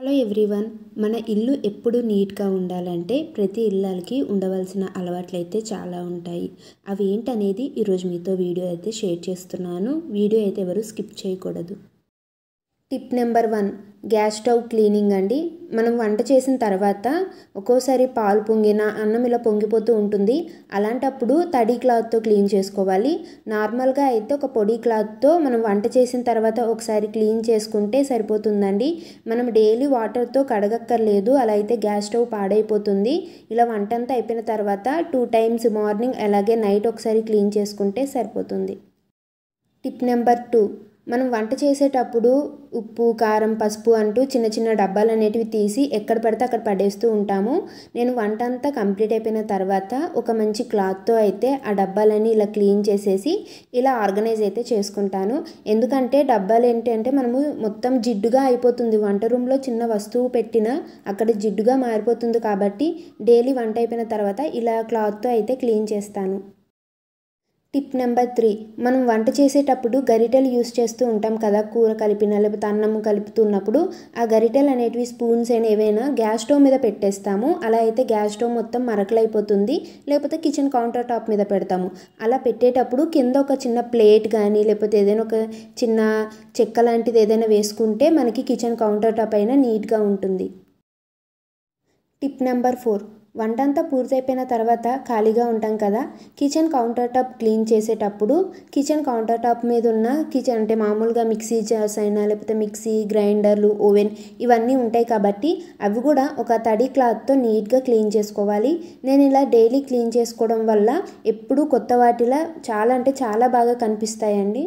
Hello everyone. మన ఇల్లు ఎప్పుడు నీట్గా ఉండాలంటే ప్రతి ఇళ్ళకి ఉండవలసిన అలవాట్లు అయితే చాలా ఉంటాయి. అవి ఏంటనేది ఈరోజు మీతో వీడియో అయితే షేర్ చేస్తున్నాను. వీడియో అయితే ఎవరు స్కిప్ చేయకూడదు. Tip number 1, gas stove cleaning అండి. మనం వంట చేసిన తర్వాత ఒక్కోసారి పాలు పొంగిన అన్నం ఇలా పొంగిపోతూ ఉంటుంది. అలాంటప్పుడు తడి క్లాత్తో క్లీన్ చేసుకోవాలి. నార్మల్గా అయితే ఒక పొడి క్లాత్తో మనం వంట చేసిన తర్వాత ఒకసారి క్లీన్ చేసుకుంటే సరిపోతుందండి. మనం డైలీ వాటర్తో కడగక్కర్లేదు, అలా అయితే గ్యాస్ స్టవ్ పాడైపోతుంది. ఇలా వంట అంతా అయిపోయిన తర్వాత 2 టైమ్స్ మార్నింగ్ అలాగే నైట్ ఒకసారి క్లీన్ చేసుకుంటే సరిపోతుంది. టిప్ నెంబర్ 2, మనం వంట చేసేటప్పుడు ఉప్పు, కారం, పసుపు అంటూ చిన్న చిన్న డబ్బాలు అనేటివి తీసి ఎక్కడ పడితే అక్కడ పడేస్తూ ఉంటాము. నేను వంట అంతా కంప్లీట్ అయిపోయిన తర్వాత ఒక మంచి క్లాత్తో అయితే ఆ డబ్బాలన్నీ ఇలా క్లీన్ చేసేసి ఇలా ఆర్గనైజ్ అయితే చేసుకుంటాను. ఎందుకంటే డబ్బాలు ఏంటంటే మనము మొత్తం జిడ్డుగా అయిపోతుంది. వంట రూమ్లో చిన్న వస్తువు పెట్టినా అక్కడ జిడ్డుగా మారిపోతుంది. కాబట్టి డైలీ వంట అయిపోయిన తర్వాత ఇలా క్లాత్తో అయితే క్లీన్ చేస్తాను. టిప్ నెంబర్ 3, మనం వంట చేసేటప్పుడు గరిటెలు యూస్ చేస్తూ ఉంటాం కదా. కూర కలిపిన లేకపోతే అన్నం కలుపుతున్నప్పుడు ఆ గరిటెలు అనేటివి స్పూన్స్ అయినా ఏవైనా గ్యాస్ స్టవ్ మీద పెట్టేస్తాము. అలా అయితే గ్యాస్ స్టవ్ మొత్తం మరకలైపోతుంది. లేకపోతే కిచెన్ కౌంటర్ టాప్ మీద పెడతాము. అలా పెట్టేటప్పుడు కింద ఒక చిన్న ప్లేట్ కానీ లేకపోతే ఏదైనా ఒక చిన్న చెక్క లాంటిది ఏదైనా వేసుకుంటే మనకి కిచెన్ కౌంటర్ టాప్ అయినా నీట్గా ఉంటుంది. టిప్ నెంబర్ 4, వంట అంతా పూర్తయిపోయిన తర్వాత ఖాళీగా ఉంటాం కదా. కిచెన్ కౌంటర్ టాప్ క్లీన్ చేసేటప్పుడు కిచెన్ కౌంటర్ టాప్ మీద ఉన్న కిచెన్ అంటే మామూలుగా మిక్సీ జార్స్ అయినా లేకపోతే మిక్సీ, గ్రైండర్లు, ఓవెన్ ఇవన్నీ ఉంటాయి కాబట్టి అవి కూడా ఒక తడి క్లాత్తో నీట్గా క్లీన్ చేసుకోవాలి. నేను ఇలా డైలీ క్లీన్ చేసుకోవడం వల్ల ఎప్పుడూ కొత్త వాటిలా చాలా అంటే చాలా బాగా కనిపిస్తాయండి.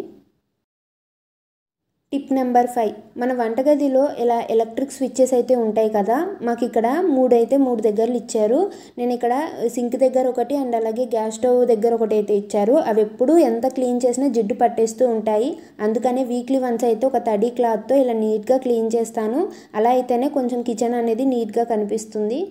టిప్ నెంబర్ 5, మన వంటగదిలో ఇలా ఎలక్ట్రిక్ స్విచ్చెస్ అయితే ఉంటాయి కదా. మాకు ఇక్కడ 3 దగ్గరలు ఇచ్చారు. నేను ఇక్కడ సింక్ దగ్గర ఒకటి అండ్ అలాగే గ్యాస్ స్టవ్ దగ్గర ఒకటి అయితే ఇచ్చారు. అవి ఎప్పుడు ఎంత క్లీన్ చేసినా జిడ్డు పట్టేస్తూ ఉంటాయి. అందుకనే వీక్లీ వన్స్ అయితే ఒక తడి క్లాత్తో ఇలా నీట్గా క్లీన్ చేస్తాను. అలా అయితేనే కొంచెం కిచెన్ అనేది నీట్గా కనిపిస్తుంది.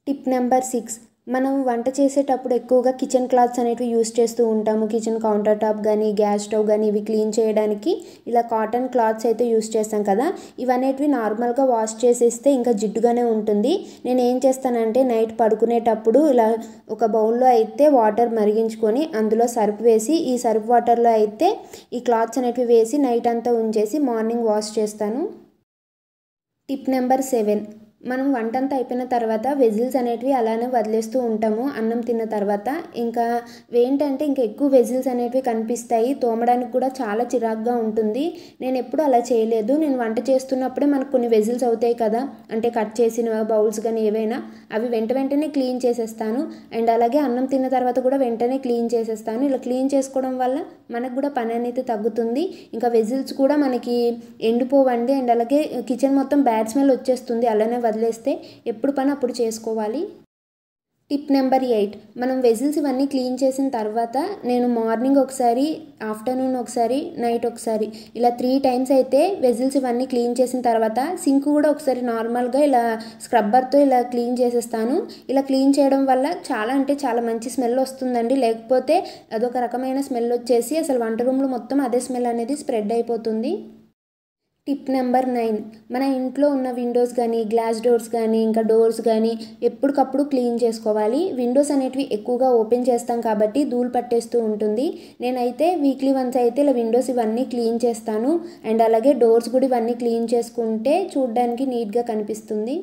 టిప్ నెంబర్ 6, మనం వంట చేసేటప్పుడు ఎక్కువగా కిచెన్ క్లాత్స్ అనేవి యూస్ చేస్తూ ఉంటాము. కిచెన్ కౌంటర్ టాప్ కానీ గ్యాస్ స్టవ్ కానీ ఇవి క్లీన్ చేయడానికి ఇలా కాటన్ క్లాత్స్ అయితే యూస్ చేస్తాం కదా. ఇవనేటివి నార్మల్గా వాష్ చేసేస్తే ఇంకా జిడ్డుగానే ఉంటుంది. నేను ఏం చేస్తానంటే నైట్ పడుకునేటప్పుడు ఇలా ఒక బౌల్లో అయితే వాటర్ మరిగించుకొని అందులో సర్ఫ్ వేసి ఈ సర్ఫ్ వాటర్లో అయితే ఈ క్లాత్స్ అనేటివి వేసి నైట్ అంతా ఉంచేసి మార్నింగ్ వాష్ చేస్తాను. టిప్ నెంబర్ 7, మనం వంట అంతా అయిపోయిన తర్వాత వెజిల్స్ అనేటివి అలానే వదిలేస్తూ ఉంటాము అన్నం తిన్న తర్వాత. ఇంకా ఏంటంటే ఇంకా ఎక్కువ వెజిల్స్ అనేటివి కనిపిస్తాయి. తోమడానికి కూడా చాలా చిరాగ్గా ఉంటుంది. నేను ఎప్పుడు అలా చేయలేదు. నేను వంట చేస్తున్నప్పుడే మనకు కొన్ని వెజిల్స్ అవుతాయి కదా, అంటే కట్ చేసిన బౌల్స్ కానీ ఏవైనా అవి వెంటనే క్లీన్ చేసేస్తాను. అండ్ అలాగే అన్నం తిన్న తర్వాత కూడా వెంటనే క్లీన్ చేసేస్తాను. ఇలా క్లీన్ చేసుకోవడం వల్ల మనకు కూడా పని అనేది తగ్గుతుంది. ఇంకా వెజిల్స్ కూడా మనకి ఎండిపోవండి. అండ్ అలాగే కిచెన్ మొత్తం బ్యాడ్ స్మెల్ వచ్చేస్తుంది అలానే వదిలేస్తే. ఎప్పుడు పని అప్పుడు చేసుకోవాలి. టిప్ నెంబర్ 8, మనం వెజిల్స్ ఇవన్నీ క్లీన్ చేసిన తర్వాత నేను మార్నింగ్ ఒకసారి, ఆఫ్టర్నూన్ ఒకసారి, నైట్ ఒకసారి ఇలా 3 టైమ్స్ అయితే వెజిల్స్ ఇవన్నీ క్లీన్ చేసిన తర్వాత సింక్ కూడా ఒకసారి నార్మల్గా ఇలా స్క్రబ్బర్తో ఇలా క్లీన్ చేసేస్తాను. ఇలా క్లీన్ చేయడం వల్ల చాలా అంటే చాలా మంచి స్మెల్ వస్తుందండి. లేకపోతే అదొక రకమైన స్మెల్ వచ్చేసి అసలు వంట రూమ్లో మొత్తం అదే స్మెల్ అనేది స్ప్రెడ్ అయిపోతుంది. టిప్ నెంబర్ 9, మన ఇంట్లో ఉన్న విండోస్ కానీ గ్లాస్ డోర్స్ కానీ ఇంకా డోర్స్ కానీ ఎప్పటికప్పుడు క్లీన్ చేసుకోవాలి. విండోస్ అనేటివి ఎక్కువగా ఓపెన్ చేస్తాం కాబట్టి ధూళి పట్టేస్తూ ఉంటుంది. నేనైతే వీక్లీ వన్స్ అయితే ఇలా విండోస్ ఇవన్నీ క్లీన్ చేస్తాను. అండ్ అలాగే డోర్స్ కూడా ఇవన్నీ క్లీన్ చేసుకుంటే చూడడానికి నీట్గా కనిపిస్తుంది.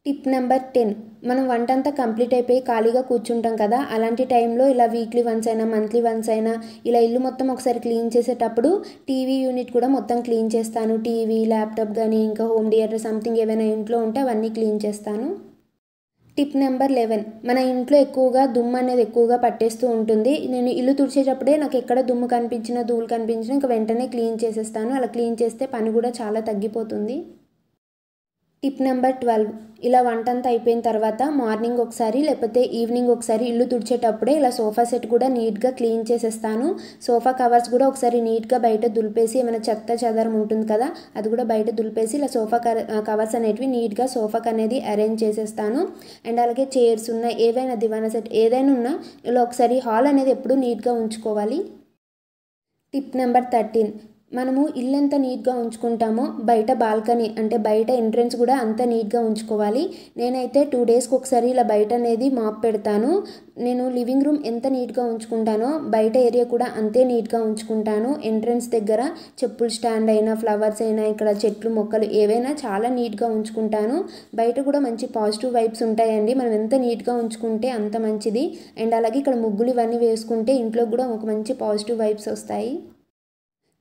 టిప్ నెంబర్ 10, మనం వంట అంతా కంప్లీట్ అయిపోయి ఖాళీగా కూర్చుంటాం కదా. అలాంటి టైంలో ఇలా వీక్లీ వన్స్ అయినా మంత్లీ వన్స్ అయినా ఇలా ఇల్లు మొత్తం ఒకసారి క్లీన్ చేసేటప్పుడు టీవీ యూనిట్ కూడా మొత్తం క్లీన్ చేస్తాను. టీవీ, ల్యాప్టాప్ కానీ ఇంకా హోమ్ థియేటర్ సంథింగ్ ఏమైనా ఇంట్లో ఉంటే అవన్నీ క్లీన్ చేస్తాను. టిప్ నెంబర్ 11, మన ఇంట్లో ఎక్కువగా దుమ్ము అనేది ఎక్కువగా పట్టేస్తూ ఉంటుంది. నేను ఇల్లు తుడిచేటప్పుడే నాకు ఎక్కడ దుమ్ము కనిపించినా ధూళి కనిపించినా ఇంకా వెంటనే క్లీన్ చేసేస్తాను. అలా క్లీన్ చేస్తే పని కూడా చాలా తగ్గిపోతుంది. టిప్ నెంబర్ 12, ఇలా వంట అంతా అయిపోయిన తర్వాత మార్నింగ్ ఒకసారి లేకపోతే ఈవినింగ్ ఒకసారి ఇల్లు తుడిచేటప్పుడే ఇలా సోఫా సెట్ కూడా నీట్గా క్లీన్ చేసేస్తాను. సోఫా కవర్స్ కూడా ఒకసారి నీట్గా బయట దులిపేసి ఏమైనా చెత్త చెదారం ఉంటుంది కదా అది కూడా బయట దులిపేసి ఇలా సోఫా కవర్స్ అనేటివి నీట్గా సోఫాకి అనేది అరేంజ్ చేసేస్తాను. అండ్ అలాగే చైర్స్ ఉన్న ఏవైనా దివానా సెట్ ఏదైనా ఉన్నా ఇలా ఒకసారి హాల్ అనేది ఎప్పుడు నీట్గా ఉంచుకోవాలి. టిప్ నెంబర్ 13, మనము ఇల్లు ఎంత నీట్గా ఉంచుకుంటామో బయట బాల్కనీ అంటే బయట ఎంట్రన్స్ కూడా అంత నీట్గా ఉంచుకోవాలి. నేనైతే 2 డేస్కి ఒకసారి ఇలా బయట అనేది మాప్ పెడతాను. నేను లివింగ్ రూమ్ ఎంత నీట్గా ఉంచుకుంటానో బయట ఏరియా కూడా అంతే నీట్గా ఉంచుకుంటాను. ఎంట్రన్స్ దగ్గర చెప్పుల స్టాండ్ అయినా, ఫ్లవర్స్ అయినా, ఇక్కడ చెట్లు మొక్కలు ఏవైనా చాలా నీట్గా ఉంచుకుంటాను. బయట కూడా మంచి పాజిటివ్ వైబ్స్ ఉంటాయండి. మనం ఎంత నీట్గా ఉంచుకుంటే అంత మంచిది. అండ్ అలాగే ఇక్కడ ముగ్గులు ఇవన్నీ వేసుకుంటే ఇంట్లో కూడా ఒక మంచి పాజిటివ్ వైబ్స్ వస్తాయి.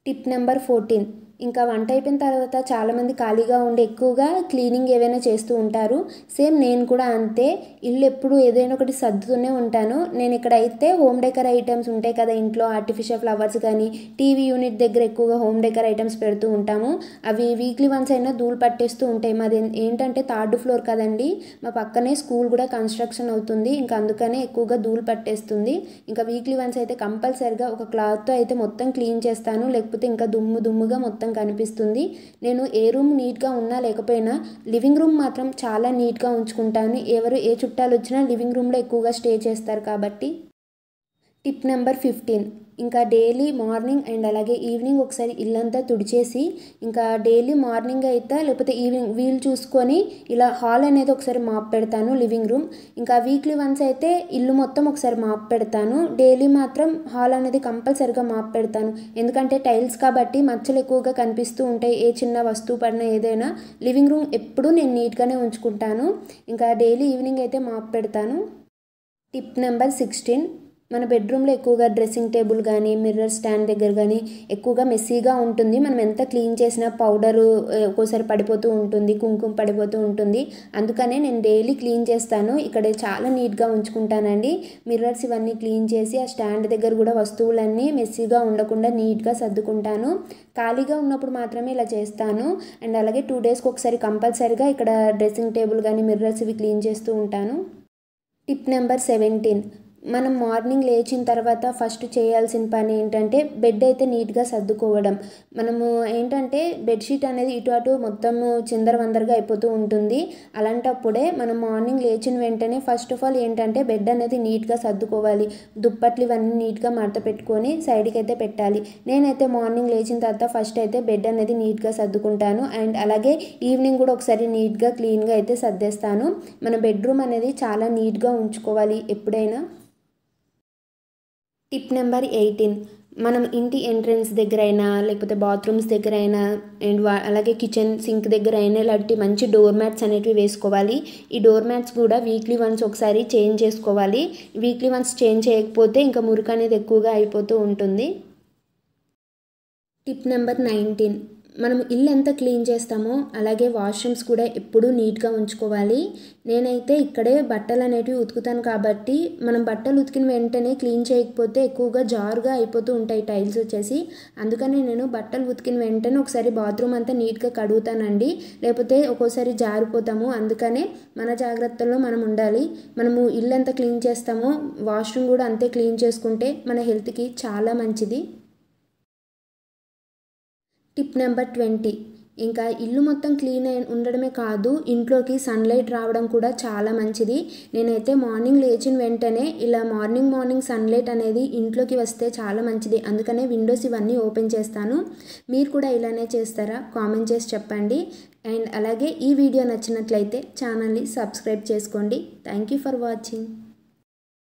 టిప్ నెంబర్ 14, ఇంకా వంట అయిపోయిన తర్వాత చాలామంది ఖాళీగా ఉండి ఎక్కువగా క్లీనింగ్ ఏవైనా చేస్తూ ఉంటారు. సేమ్ నేను కూడా అంతే, ఇల్లు ఎప్పుడు ఏదైనా ఒకటి సర్దుతూనే ఉంటాను. నేను ఇక్కడ అయితే హోమ్ డెకర్ ఐటమ్స్ ఉంటాయి కదా ఇంట్లో, ఆర్టిఫిషియల్ ఫ్లవర్స్ కానీ, టీవీ యూనిట్ దగ్గర ఎక్కువగా హోమ్ డెకర్ ఐటమ్స్ పెడుతూ ఉంటాము. అవి వీక్లీ వన్స్ అయినా ధూళి పట్టేస్తూ ఉంటాయి. మాది ఏంటంటే 3rd ఫ్లోర్ కదండి, మా పక్కనే స్కూల్ కూడా కన్స్ట్రక్షన్ అవుతుంది. ఇంకా అందుకనే ఎక్కువగా ధూళి పట్టేస్తుంది. ఇంకా వీక్లీ వన్స్ అయితే కంపల్సరిగా ఒక క్లాత్తో అయితే మొత్తం క్లీన్ చేస్తాను, లేకపోతే ఇంకా దుమ్ముగా మొత్తం కనిపిస్తుంది. నేను ఏ రూమ్ నీట్గా ఉన్నా లేకపోయినా లివింగ్ రూమ్ మాత్రం చాలా నీట్గా ఉంచుకుంటాను. ఎవరు ఏ చుట్టాలు వచ్చినా లివింగ్ రూమ్లో ఎక్కువగా స్టే చేస్తారు కాబట్టి. టిప్ నెంబర్ 15, ఇంకా డైలీ మార్నింగ్ అండ్ అలాగే ఈవినింగ్ ఒకసారి ఇల్లంతా తుడిచేసి, ఇంకా డైలీ మార్నింగ్ అయితే లేకపోతే ఈవినింగ్ వీలు చూసుకొని ఇలా హాల్ అనేది ఒకసారి మాప్ పెడతాను, లివింగ్ రూమ్. ఇంకా వీక్లీ వన్స్ అయితే ఇల్లు మొత్తం ఒకసారి మాప్ పెడతాను. డైలీ మాత్రం హాల్ అనేది కంపల్సరిగా మాప్ పెడతాను. ఎందుకంటే టైల్స్ కాబట్టి మచ్చలు ఎక్కువగా కనిపిస్తూ ఉంటాయి. ఏ చిన్న వస్తువు పడినా ఏదైనా లివింగ్ రూమ్ ఎప్పుడూ నేను నీట్గానే ఉంచుకుంటాను. ఇంకా డైలీ ఈవినింగ్ అయితే మాప్ పెడతాను. టిప్ నెంబర్ 16, మన బెడ్రూమ్లో ఎక్కువగా డ్రెస్సింగ్ టేబుల్ కానీ, మిర్రర్ స్టాండ్ దగ్గర కానీ ఎక్కువగా మెస్సీగా ఉంటుంది. మనం ఎంత క్లీన్ చేసినా పౌడరు ఒక్కోసారి పడిపోతూ ఉంటుంది, కుంకుమ పడిపోతూ ఉంటుంది. అందుకనే నేను డైలీ క్లీన్ చేస్తాను. ఇక్కడ చాలా నీట్గా ఉంచుకుంటానండి. మిర్రర్స్ ఇవన్నీ క్లీన్ చేసి ఆ స్టాండ్ దగ్గర కూడా వస్తువులన్నీ మెస్సీగా ఉండకుండా నీట్గా సర్దుకుంటాను. ఖాళీగా ఉన్నప్పుడు మాత్రమే ఇలా చేస్తాను. అండ్ అలాగే 2 డేస్కి ఒకసారి కంపల్సరిగా ఇక్కడ డ్రెస్సింగ్ టేబుల్ కానీ, మిర్రర్స్ ఇవి క్లీన్ చేస్తూ ఉంటాను. టిప్ నెంబర్ 17, మనం మార్నింగ్ లేచిన తర్వాత ఫస్ట్ చేయాల్సిన పని ఏంటంటే బెడ్ అయితే నీట్గా సర్దుకోవడం. మనము ఏంటంటే బెడ్షీట్ అనేది ఇటు అటు మొత్తము చిందరవందరగా అయిపోతూ ఉంటుంది. అలాంటప్పుడే మనం మార్నింగ్ లేచిన వెంటనే ఫస్ట్ ఆఫ్ ఆల్ ఏంటంటే బెడ్ అనేది నీట్గా సర్దుకోవాలి. దుప్పట్లు ఇవన్నీ నీట్గా మడత పెట్టుకొని సైడ్కి అయితే పెట్టాలి. నేనైతే మార్నింగ్ లేచిన తర్వాత ఫస్ట్ అయితే బెడ్ అనేది నీట్గా సర్దుకుంటాను. అండ్ అలాగే ఈవినింగ్ కూడా ఒకసారి నీట్గా క్లీన్గా అయితే సర్దేస్తాను. మన బెడ్రూమ్ అనేది చాలా నీట్గా ఉంచుకోవాలి ఎప్పుడైనా. టిప్ నెంబర్ 18, మనం ఇంటి ఎంట్రన్స్ దగ్గర అయినా లేకపోతే బాత్రూమ్స్ దగ్గర అయినా అండ్ అలాగే కిచెన్ సింక్ దగ్గర అయినా ఇలాంటి మంచి డోర్ మ్యాట్స్ అనేటివి వేసుకోవాలి. ఈ డోర్ మ్యాట్స్ కూడా వీక్లీ వన్స్ ఒకసారి చేంజ్ చేసుకోవాలి. వీక్లీ వన్స్ చేంజ్ చేయకపోతే ఇంకా మురికి అనేది ఎక్కువగా అయిపోతూ ఉంటుంది. టిప్ నెంబర్ 19, మనం ఇల్లు ఎంత క్లీన్ చేస్తామో అలాగే వాష్రూమ్స్ కూడా ఎప్పుడూ నీట్గా ఉంచుకోవాలి. నేనైతే ఇక్కడే బట్టలు అనేటివి ఉతుకుతాను కాబట్టి మనం బట్టలు ఉతికిన వెంటనే క్లీన్ చేయకపోతే ఎక్కువగా జారుగా అయిపోతూ ఉంటాయి టైల్స్ వచ్చేసి. అందుకని నేను బట్టలు ఉతికిన వెంటనే ఒకసారి బాత్రూమ్ అంతా నీట్గా కడుగుతానండి, లేకపోతే ఒక్కోసారి జారిపోతాము. అందుకనే మన జాగ్రత్తల్లో మనం ఉండాలి. మనము ఇల్లు ఎంత క్లీన్ చేస్తామో వాష్రూమ్ కూడా అంతే క్లీన్ చేసుకుంటే మన హెల్త్కి చాలా మంచిది. టిప్ నెంబర్ 20, ఇంకా ఇల్లు మొత్తం క్లీన్ ఉండడమే కాదు ఇంట్లోకి సన్లైట్ రావడం కూడా చాలా మంచిది. నేనైతే మార్నింగ్ లేచిన వెంటనే ఇలా మార్నింగ్ సన్లైట్ అనేది ఇంట్లోకి వస్తే చాలా మంచిది. అందుకనే విండోస్ ఇవన్నీ ఓపెన్ చేస్తాను. మీరు కూడా ఇలానే చేస్తారా? కామెంట్ చేసి చెప్పండి. అండ్ అలాగే ఈ వీడియో నచ్చినట్లయితే ఛానల్ని సబ్స్క్రైబ్ చేసుకోండి. Thank you for watching.